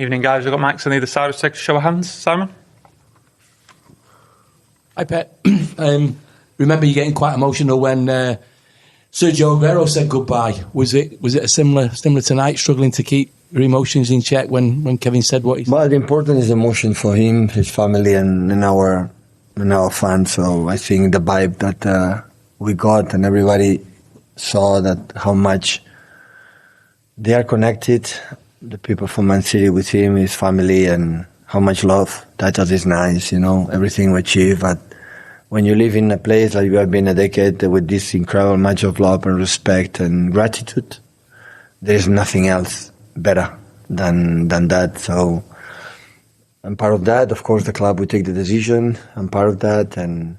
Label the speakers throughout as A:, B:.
A: Evening, guys. We've got Max on either side. Let's take a show of hands. Simon?
B: Hi, Pep. Remember you getting quite emotional when Sergio Aguero said goodbye. Was it a similar tonight, struggling to keep your emotions in check when Kevin said what he said?
C: Well, the important is emotion for him, his family, and our fans. So I think the vibe that we got and everybody saw that how much they are connected, the people from Man City with him, his family, and how much love. That is nice, everything we achieve. But when you live in a place like you have been a decade with this incredible much of love and respect and gratitude, there is nothing else better than that. So I'm part of that. Of course, the club will take the decision. I'm part of that, and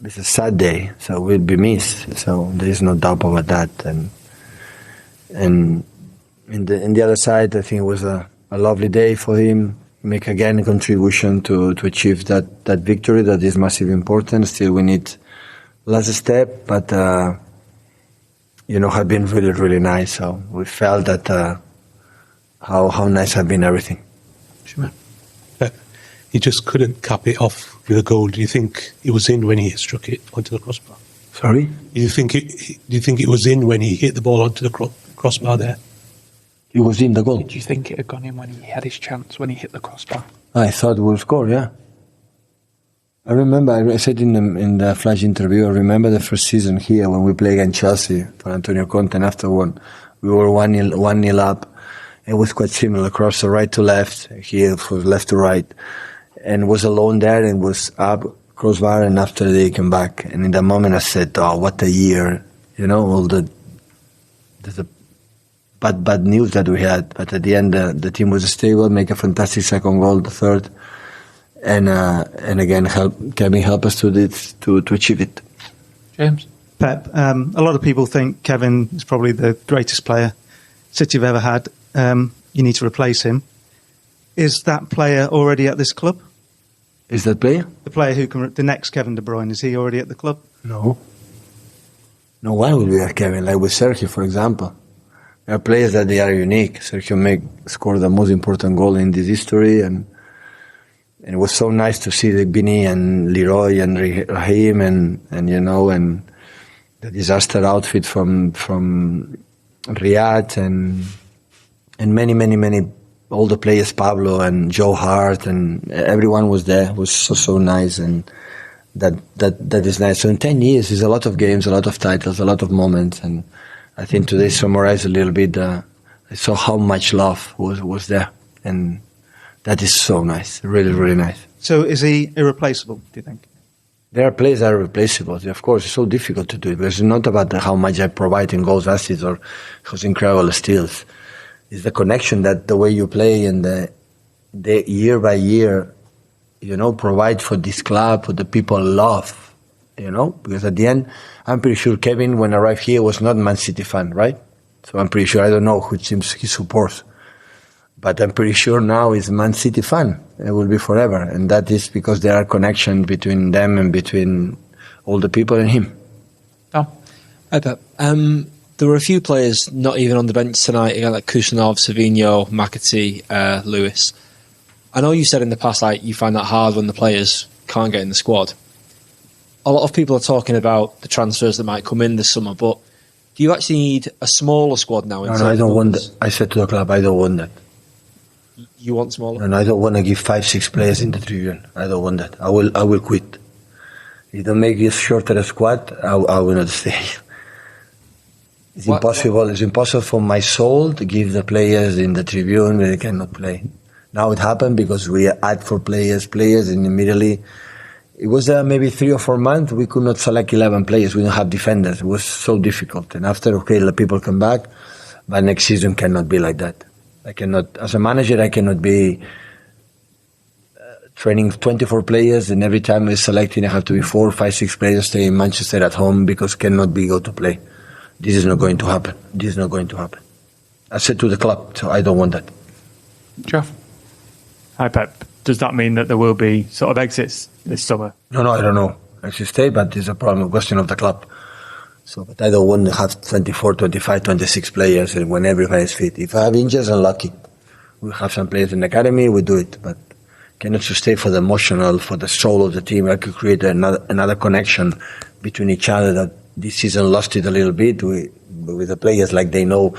C: it's a sad day, so we'll be missed. So there is no doubt about that. And in the other side, I think it was a lovely day for him. Make again a contribution to achieve that victory that is massively important. Still, we need last step, but have been really, really nice. So we felt that how nice have been everything.
D: Sure. He just couldn't cap it off with a goal. Do you think it was in when he struck it onto the crossbar?
C: Sorry?
D: Do you think it was in when he hit the ball onto the crossbar there?
C: It was in the goal.
A: Did you think it had gone in when he had his chance, when he hit the crossbar?
C: I thought we would score, yeah. I remember, I said in the flash interview, I remember the first season here when we played against Chelsea for Antonio Conte, and after we were 1-0 up. It was quite similar, across the right to left, here from left to right, and was alone there and was up, crossbar, and after they came back. And in that moment I said, oh, what a year, all the bad news that we had, but at the end the team was stable, make a fantastic second goal, the third, and again Kevin help us to achieve it.
A: James?
E: Pep, a lot of people think Kevin is probably the greatest player City have ever had. You need to replace him. Is that player already at this club?
C: Is that player?
E: The player the next Kevin De Bruyne, is he already at the club?
C: No one will be like Kevin, like with Sergio, for example. There are players that they are unique. Sergio scored the most important goal in this history, and it was so nice to see the Bini and Leroy and Raheem and the disaster outfit from Riyadh and many all the players, Pablo and Joe Hart, and everyone was there. It was so nice, and that is nice. So in 10 years, is a lot of games, a lot of titles, a lot of moments, and I think today summarized a little bit. I saw how much love was there, and that is so nice, really, really nice.
E: So is he irreplaceable, do you think?
C: There are players that are replaceable. Of course, it's so difficult to do it, because it's not about how much I provide in goals, assists, or his incredible steals. It's the connection that the way you play and the year by year, provide for this club, for the people love. Because at the end, I'm pretty sure Kevin, when I arrived here, was not a Man City fan, right? So I'm pretty sure, I don't know which teams he supports, but I'm pretty sure now he's a Man City fan. It will be forever. And that is because there are connections between them and between all the people and him.
A: Tom?
F: Hi, Pep. There were a few players not even on the bench tonight, like Kusanov, Savinho, McAtee, Lewis. I know you said in the past, you find that hard when the players can't get in the squad. A lot of people are talking about the transfers that might come in this summer, but do you actually need a smaller squad now?
C: No, I don't want that. I said to the club, I don't want that.
F: You want smaller?
C: No, I don't want to give 5-6 players in the tribune. I don't want that. I will quit. If you don't make this shorter a squad, I will not stay. It's impossible. It's impossible for my soul to give the players in the tribune when they cannot play. Now it happened because we add for players, and immediately it was maybe 3 or 4 months we could not select 11 players. We don't have defenders. It was so difficult. And after, the people come back, but next season cannot be like that. I cannot, as a manager, I cannot be training 24 players, and every time we're selecting, I have to be 4, 5, 6 players stay in Manchester at home because cannot be go to play. This is not going to happen. I said to the club, so I don't want that.
A: Jeff?
G: Hi, Pep. Does that mean that there will be sort of exits this summer?
C: No, I don't know. I should stay, but it's a question of the club. So, but I don't want to have 24, 25, 26 players and when everybody is fit. If I have injuries, I'm lucky. We have some players in the academy, we do it, but cannot sustain for the emotional, for the soul of the team. I could create another connection between each other that this season lost it a little bit with the players, like they know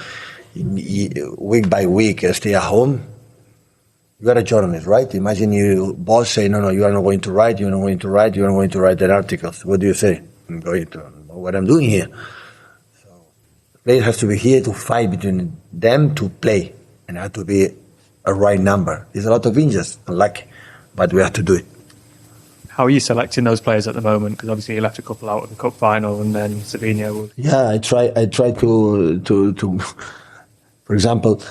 C: week by week stay at home. You are a journalist, right? Imagine you boss say, no, you are not going to write, you're not going to write, you're not going to write that articles. What do you say? I'm going to know what I'm doing here. So the player has to be here to fight between them to play and have to be a right number. There's a lot of injuries, unlucky, but we have to do it.
G: How are you selecting those players at the moment? Because obviously you left a couple out of the cup final, and then Savinho.
C: Yeah, I try to for example,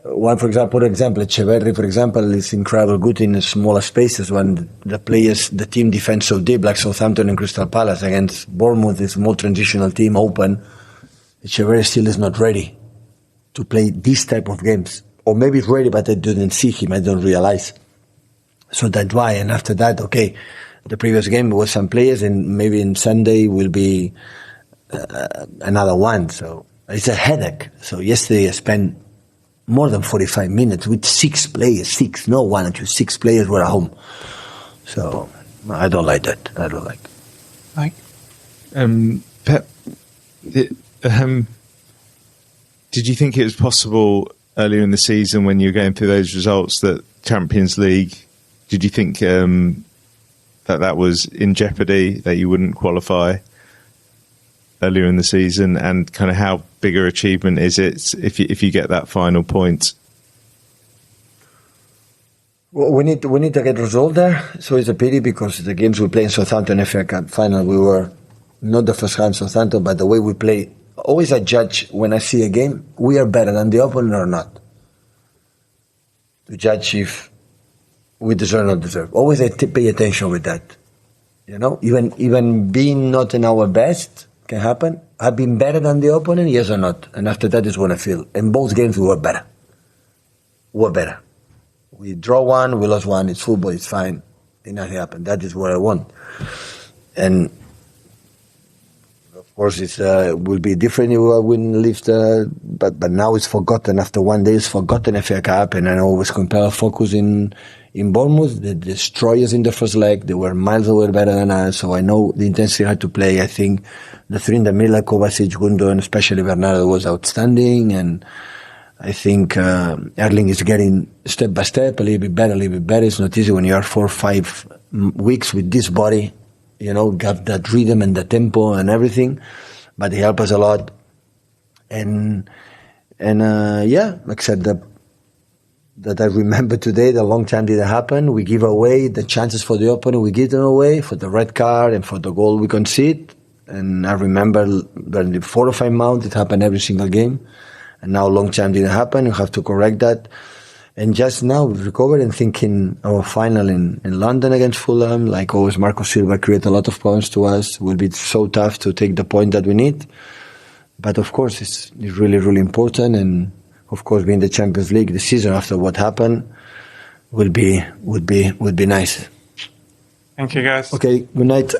C: Echeverri, for example, is incredible good in smaller spaces when the team defends so deep, like Southampton and Crystal Palace against Bournemouth, is a more transitional team, open. Echeverri still is not ready to play these type of games. Or maybe he's ready, but I didn't see him, I don't realize. So that's why, and after that, okay, the previous game was some players, and maybe in Sunday will be another one. So it's a headache. So yesterday I spent more than 45 minutes with 6 players, 6 players were at home. So I don't like that. I don't like.
A: Mike?
H: Pep, did you think it was possible earlier in the season when you were going through those results that Champions League, did you think that was in jeopardy, that you wouldn't qualify earlier in the season, and kind of how bigger achievement is it if you get that final point?
C: Well, we need to get resolved there. So it's a pity because the games we play in Southampton FA Cup final, we were not the first time Southampton, but the way we play. Always I judge when I see a game, we are better than the opponent or not. To judge if we deserve or not deserve. Always I pay attention with that. You know, even being not in our best can happen. Have been better than the opponent, yes or not? And after that is when I feel. In both games we were better. We draw one, we lost one. It's football, it's fine. It nothing happened. That is what I want. And of course it will be different if we win lift, but now it's forgotten. After one day it's forgotten FA Cup, and I always compare focus in Bournemouth. The destroyers in the first leg, they were miles away better than us, so I know the intensity had to play. I think the 3 in the middle, Kovacic, Gundo, and especially Bernardo was outstanding, and I think Erling is getting step by step a little bit better. It's not easy when you are 4 or 5 weeks with this body, you know, got that rhythm and the tempo and everything, but he helped us a lot. And except that I remember today, the long time didn't happen. We give away the chances for the opponent. We give them away for the red card and for the goal we concede. And I remember when the 4 or 5 months, it happened every single game. And now long time didn't happen. We have to correct that. And just now we've recovered and thinking our final in London against Fulham, like always, Marco Silva created a lot of problems to us. It will be so tough to take the point that we need. But of course, it's really, really important. And of course, being the Champions League, the season after what happened would be nice.
A: Thank you, guys.
C: Okay, good night.